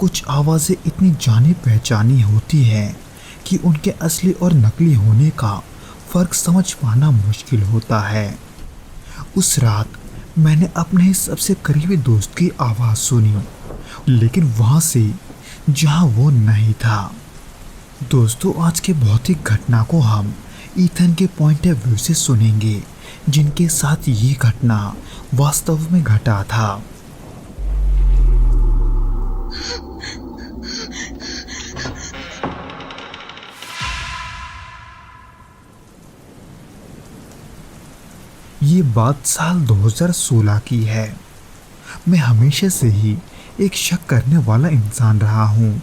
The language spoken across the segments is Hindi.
कुछ आवाज़ें इतनी जानी पहचानी होती हैं कि उनके असली और नकली होने का फ़र्क समझ पाना मुश्किल होता है। उस रात मैंने अपने ही सबसे करीबी दोस्त की आवाज़ सुनी, लेकिन वहाँ से जहाँ वो नहीं था। दोस्तों, आज के भौतिक घटना को हम ईथन के पॉइंट ऑफ व्यू से सुनेंगे, जिनके साथ ये घटना वास्तव में घटा था। ये बात साल 2016 की है। मैं हमेशा से ही एक शक करने वाला इंसान रहा हूँ।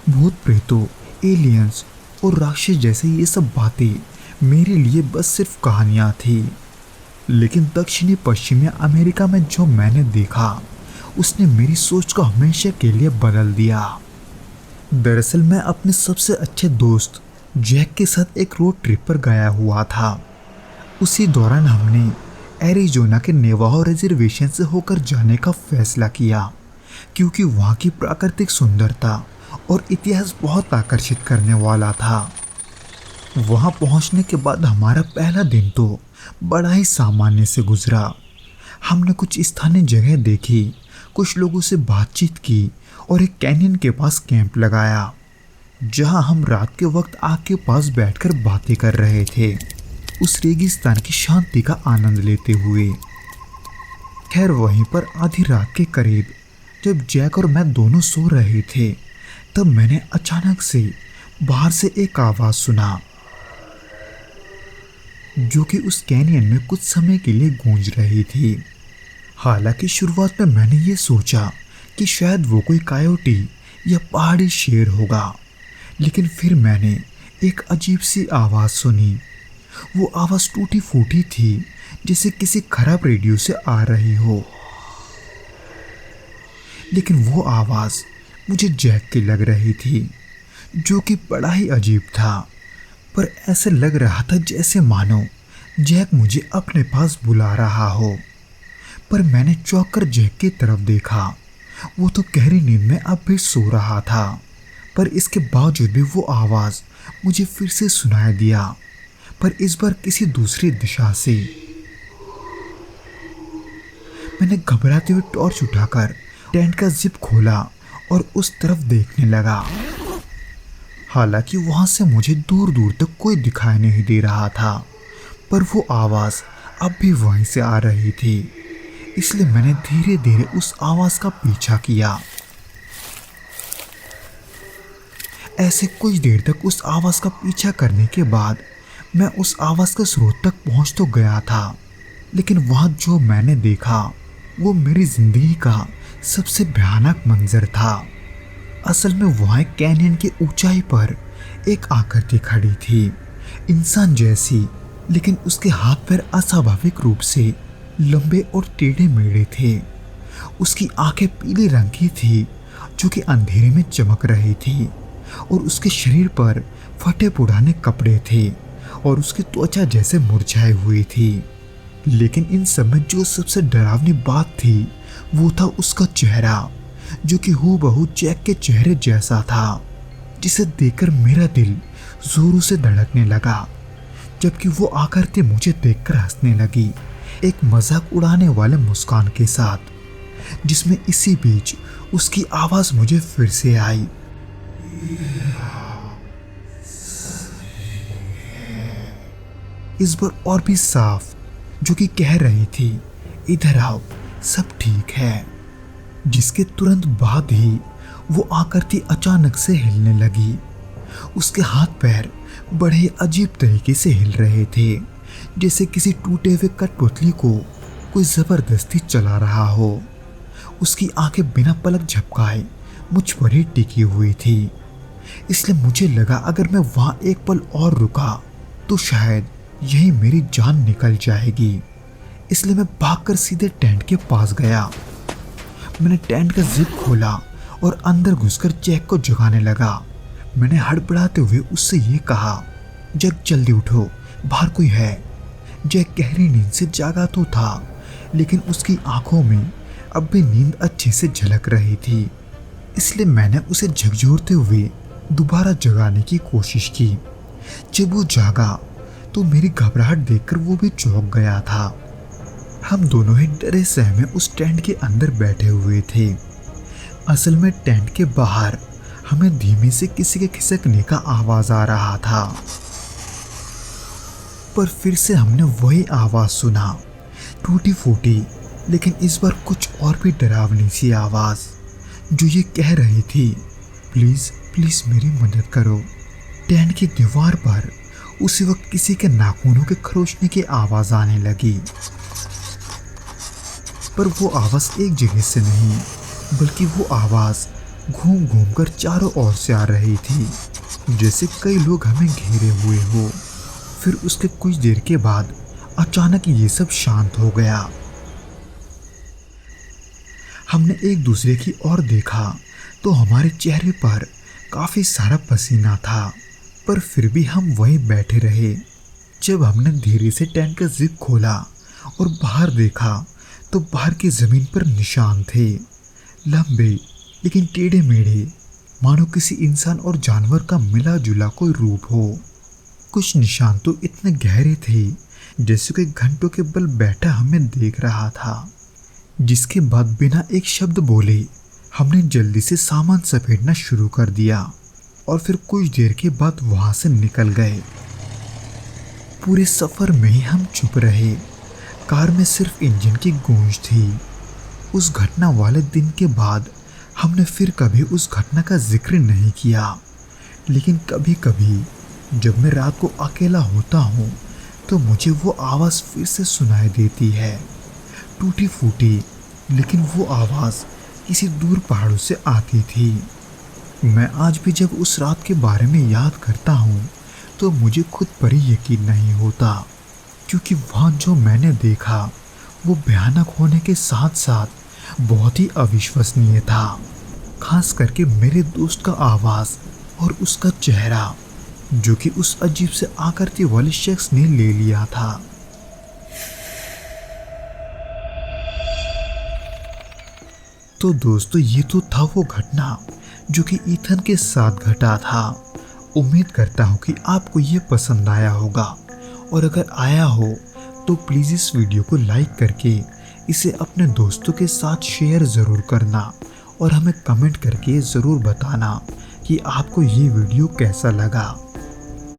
भूत प्रेतों, एलियंस और राक्षस जैसे ये सब बातें मेरे लिए बस सिर्फ कहानियाँ थी। लेकिन दक्षिणी पश्चिमी अमेरिका में जो मैंने देखा, उसने मेरी सोच को हमेशा के लिए बदल दिया। दरअसल मैं अपने सबसे अच्छे दोस्त जैक के साथ एक रोड ट्रिप पर गया हुआ था। उसी दौरान हमने एरिज़ोना के नेवाहो रिजर्वेशन से होकर जाने का फैसला किया, क्योंकि वहाँ की प्राकृतिक सुंदरता और इतिहास बहुत आकर्षित करने वाला था। वहाँ पहुँचने के बाद हमारा पहला दिन तो बड़ा ही सामान्य से गुजरा। हमने कुछ स्थानीय जगह देखी, कुछ लोगों से बातचीत की और एक कैनियन के पास कैंप लगाया, जहाँ हम रात के वक्त आग के पास बैठकर बातें कर रहे थे, उस रेगिस्तान की शांति का आनंद लेते हुए। खैर, वहीं पर आधी रात के करीब जब जैक और मैं दोनों सो रहे थे, तब मैंने अचानक से बाहर से एक आवाज़ सुना, जो कि उस कैनियन में कुछ समय के लिए गूंज रही थी। हालांकि शुरुआत में मैंने ये सोचा कि शायद वो कोई कायोटी या पहाड़ी शेर होगा, लेकिन फिर मैंने एक अजीब सी आवाज़ सुनी। वो आवाज़ टूटी फूटी थी, जैसे किसी खराब रेडियो से आ रही हो। लेकिन वो आवाज़ मुझे जैक की लग रही थी, जो कि बड़ा ही अजीब था। पर ऐसे लग रहा था जैसे मानो जैक मुझे अपने पास बुला रहा हो। पर मैंने चौंक कर जैक की तरफ देखा। वो तो गहरी नींद में अब भी सो रहा था, पर इसके बावजूद भी वो आवाज़ मुझे फिर से सुनाई दिया, पर इस बार किसी दूसरी दिशा से। मैंने घबराते हुए टॉर्च उठाकर टेंट का जिप खोला और उस तरफ देखने लगा। हालांकि वहां से मुझे दूर दूर तक कोई दिखाई नहीं दे रहा था, पर वो आवाज़ अब भी वहीं से आ रही थी। इसलिए मैंने धीरे धीरे उस आवाज़ का पीछा किया। ऐसे कुछ देर तक उस आवाज़ का पीछा करने के बाद मैं उस आवाज़ के स्रोत तक पहुंच तो गया था, लेकिन वहाँ जो मैंने देखा वो मेरी ज़िंदगी का सबसे भयानक मंजर था। असल में वहाँ एक कैनियन की ऊंचाई पर एक आकृति खड़ी थी, इंसान जैसी, लेकिन उसके हाथ पैर अस्वाभाविक रूप से लंबे और टेढ़े मेढ़े थे। उसकी आंखें पीले रंग की थी, जो कि अंधेरे में चमक रही थी, और उसके शरीर पर फटे पुराने कपड़े थे और उसकी त्वचा जैसे मुरझाई हुई थी। लेकिन इन सब में जो सबसे डरावनी बात थी, वो था उसका चेहरा, जो कि हूबहू जैक के चेहरे जैसा था, जिसे देखकर मेरा दिल जोरों से धड़कने लगा। जबकि वो आकृति मुझे देखकर हंसने लगी, एक मजाक उड़ाने वाले मुस्कान के साथ, जिसमें इसी बीच उसकी आवाज़ मुझे फिर से आई। इस बार और भी साफ, जो कि कह रही थी, इधर आओ, सब ठीक है। जिसके तुरंत बाद ही वो आकृति अचानक से हिलने लगी। उसके हाथ पैर बड़े अजीब तरीके से हिल रहे थे, जैसे किसी टूटे हुए कठपुतली को कोई जबरदस्ती चला रहा हो। उसकी आंखें बिना पलक झपकाए मुझ पर ही टिकी हुई थी। इसलिए मुझे लगा अगर मैं वहाँ एक पल और रुका तो शायद यही मेरी जान निकल जाएगी। इसलिए मैं भागकर सीधे टेंट के पास गया। मैंने टेंट का जिप खोला और अंदर घुसकर जैक को जगाने लगा। मैंने हड़बड़ाते हुए उससे ये कहा, जैक जल्दी उठो, बाहर कोई है। जैक गहरी नींद से जागा तो था, लेकिन उसकी आंखों में अब भी नींद अच्छे से झलक रही थी। इसलिए मैंने उसे झकझोरते हुए दोबारा जगाने की कोशिश की। जब वो जागा तो मेरी घबराहट देखकर वो भी चौंक गया था। हम दोनों ही डरे सहमे उस टेंट के अंदर बैठे हुए थे। असल में टेंट के बाहर हमें धीमे से किसी के खिसकने का आवाज आ रहा था। पर फिर से हमने वही आवाज सुना, टूटी फूटी, लेकिन इस बार कुछ और भी डरावनी सी आवाज, जो ये कह रही थी, प्लीज प्लीज मेरी मदद करो। टेंट की दीवार पर उसी वक्त किसी के नाखूनों के खरोचने की आवाज आने लगी। पर वो आवाज एक जगह से नहीं, बल्कि वो आवाज घूम घूम कर चारों ओर से आ रही थी, जैसे कई लोग हमें घेरे हुए हो। फिर उसके कुछ देर के बाद अचानक ये सब शांत हो गया। हमने एक दूसरे की ओर देखा तो हमारे चेहरे पर काफी सारा पसीना था, पर फिर भी हम वहीं बैठे रहे। जब हमने धीरे से टेंट का जिप खोला और बाहर देखा तो बाहर की जमीन पर निशान थे, लंबे लेकिन टेढ़े मेढ़े, मानो किसी इंसान और जानवर का मिला जुला कोई रूप हो। कुछ निशान तो इतने गहरे थे जैसे कोई घंटों के बल बैठा हमें देख रहा था। जिसके बाद बिना एक शब्द बोले हमने जल्दी से सामान समेटना शुरू कर दिया और फिर कुछ देर के बाद वहां से निकल गए। पूरे सफर में ही हम चुप रहे। कार में सिर्फ इंजन की गूंज थी। उस घटना वाले दिन के बाद हमने फिर कभी उस घटना का जिक्र नहीं किया, लेकिन कभी कभी जब मैं रात को अकेला होता हूँ तो मुझे वो आवाज़ फिर से सुनाई देती है, टूटी फूटी, लेकिन वो आवाज़ किसी दूर पहाड़ों से आती थी। मैं आज भी जब उस रात के बारे में याद करता हूँ तो मुझे खुद पर ही यकीन नहीं होता, क्योंकि वहाँ जो मैंने देखा वो भयानक होने के साथ साथ बहुत ही अविश्वसनीय था। खास करके मेरे दोस्त का आवाज़ और उसका चेहरा, जो कि उस अजीब से आकृति वाले शख्स ने ले लिया था। तो दोस्तों, ये तो था वो घटना जो कि ईथन के साथ घटा था। उम्मीद करता हूँ कि आपको ये पसंद आया होगा, और अगर आया हो तो प्लीज़ इस वीडियो को लाइक करके इसे अपने दोस्तों के साथ शेयर ज़रूर करना, और हमें कमेंट करके ज़रूर बताना कि आपको ये वीडियो कैसा लगा।